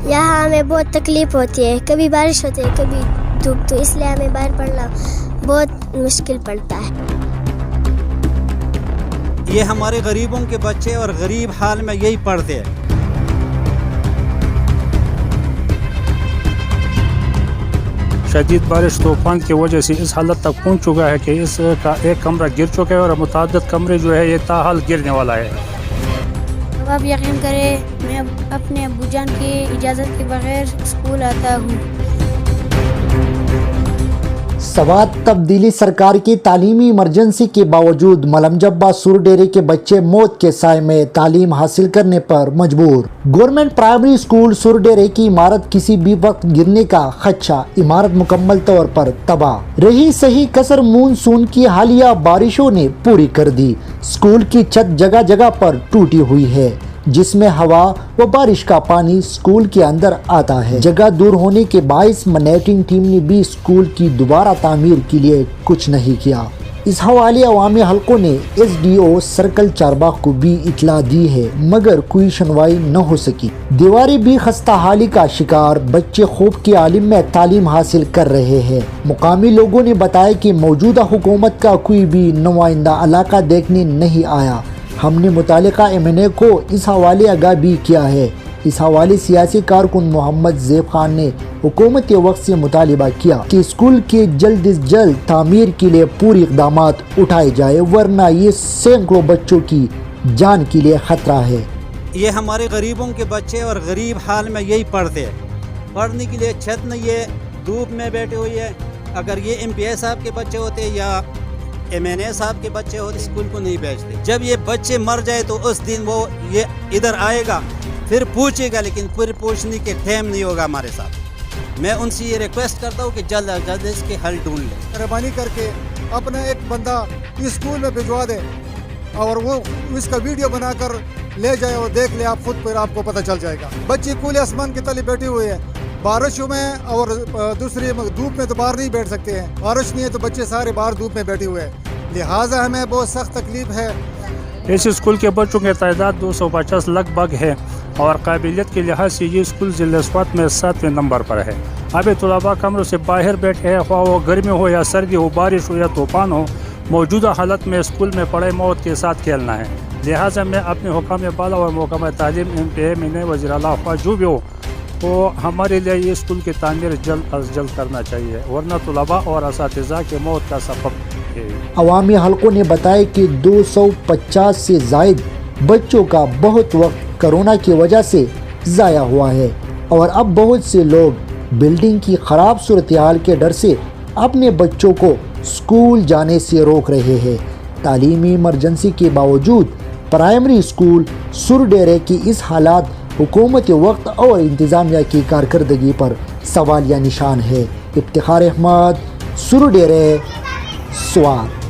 यहाँ हमें बहुत तकलीफ़ होती है, कभी बारिश होती है कभी धूप, तो इसलिए हमें बाहर पढ़ना बहुत मुश्किल पड़ता है। ये हमारे गरीबों के बच्चे और गरीब हाल में यही पढ़ते हैं। शदीद बारिश तूफान की वजह से इस हालत तक पहुंच चुका है कि इसका एक कमरा गिर चुका है और मुतादिद कमरे जो है ये ताहाल गिरने वाला है। अब आप यकीन करें, मैं अपने अब्बूजान की इजाज़त के बगैर स्कूल आता हूँ। सवात तब्दीली सरकार की तालीमी इमरजेंसी के बावजूद मलमजब्बा सुरडेरे के बच्चे मौत के साए में तालीम हासिल करने पर मजबूर। गवर्नमेंट प्राइमरी स्कूल सुरडेरे की इमारत किसी भी वक्त गिरने का खदशा, इमारत मुकम्मल तौर पर तबाह। रही सही कसर मानसून की हालिया बारिशों ने पूरी कर दी। स्कूल की छत जगह जगह पर टूटी हुई है, जिसमें हवा व बारिश का पानी स्कूल के अंदर आता है। जगह दूर होने के बाइस मैनेजिंग टीम ने भी स्कूल की दोबारा तामीर के लिए कुछ नहीं किया। इस हवाले अवामी हलकों ने SDO सर्कल चारबाग को भी इतला दी है, मगर कोई सुनवाई न हो सकी। दीवारें भी खस्ता हाली का शिकार, बच्चे खूब के आलिम में तालीम हासिल कर रहे हैं। मुकामी लोगों ने बताया कि मौजूदा हुकूमत का कोई भी नुमाइंदा इलाका देखने नहीं आया। हमने मुतालिका MNA को इस हवाले आगाह भी किया है। इस हवाले सियासी कारकुन मोहम्मद ज़ैब खान ने हुकूमत वक्त से मुतालिबा किया कि स्कूल के जल्द से जल्द तामीर के लिए पूरी इक़दामात उठाए जाए, वरना ये सैकड़ों बच्चों की जान के लिए खतरा है। ये हमारे गरीबों के बच्चे और गरीब हाल में यही पढ़ते हैं। पढ़ने के लिए छत नहीं है, धूप में बैठे हुए हैं। अगर ये MPA साहब के बच्चे होते या MNA साहब के बच्चे होते, स्कूल को नहीं भेजते। जब ये बच्चे मर जाए तो उस दिन वो ये इधर आएगा, फिर पूछेगा, लेकिन फिर पूछने के टाइम नहीं होगा हमारे साथ। मैं उनसे ये रिक्वेस्ट करता हूँ कि जल्द अज जल्द इसके हल ढूंढ लें। मेहरबानी करके अपना एक बंदा इस स्कूल में भिजवा दे और वो इसका वीडियो बनाकर ले जाए और देख ले, आप खुद पर आपको पता चल जाएगा। बच्चे खुले आसमान के तले बैठी हुई है, बारिशों में और दूसरी धूप में तो बाहर नहीं बैठ सकते हैं। बारिश नहीं है तो बच्चे सारे बाहर धूप में बैठे हुए हैं, लिहाजा हमें बहुत सख्त तकलीफ है। इस स्कूल के बच्चों की तादाद 250 लगभग है और काबिलियत के लिहाज से ये स्कूल ज़िला स्वात में 7वें नंबर पर है। अभी तलबा कमरों से बाहर बैठे हैं, ख्वाह वो गर्मी हो या सर्दी हो, बारिश हो या तूफान हो। मौजूदा हालत में स्कूल में पढ़ाई मौत के साथ खेलना है। लिहाजा मैं अपने हुकाम बाला और महकमा तालीम MPA MNA वज़ीर आला जो भी हो, तो हमारे लिए ये स्कूल की तामीर जल्द अज जल्द करना चाहिए, वरना तलबा और असातिज़ा के मौत का सबब है। अवामी हलकों ने बताया कि 250 से जायद बच्चों का बहुत वक्त कोरोना की वजह से ज़ाया हुआ है और अब बहुत से लोग बिल्डिंग की ख़राब सूरत हाल के डर से अपने बच्चों को स्कूल जाने से रोक रहे हैं। तालीमी इमरजेंसी के बावजूद प्राइमरी स्कूल सुरडेरे की इस हालात हुकूमत वक्त और इंतज़ामिया की कारकर्दगी पर सवालिया निशान है। इफ्तिखार अहमद, सुरडेरे, स्वात।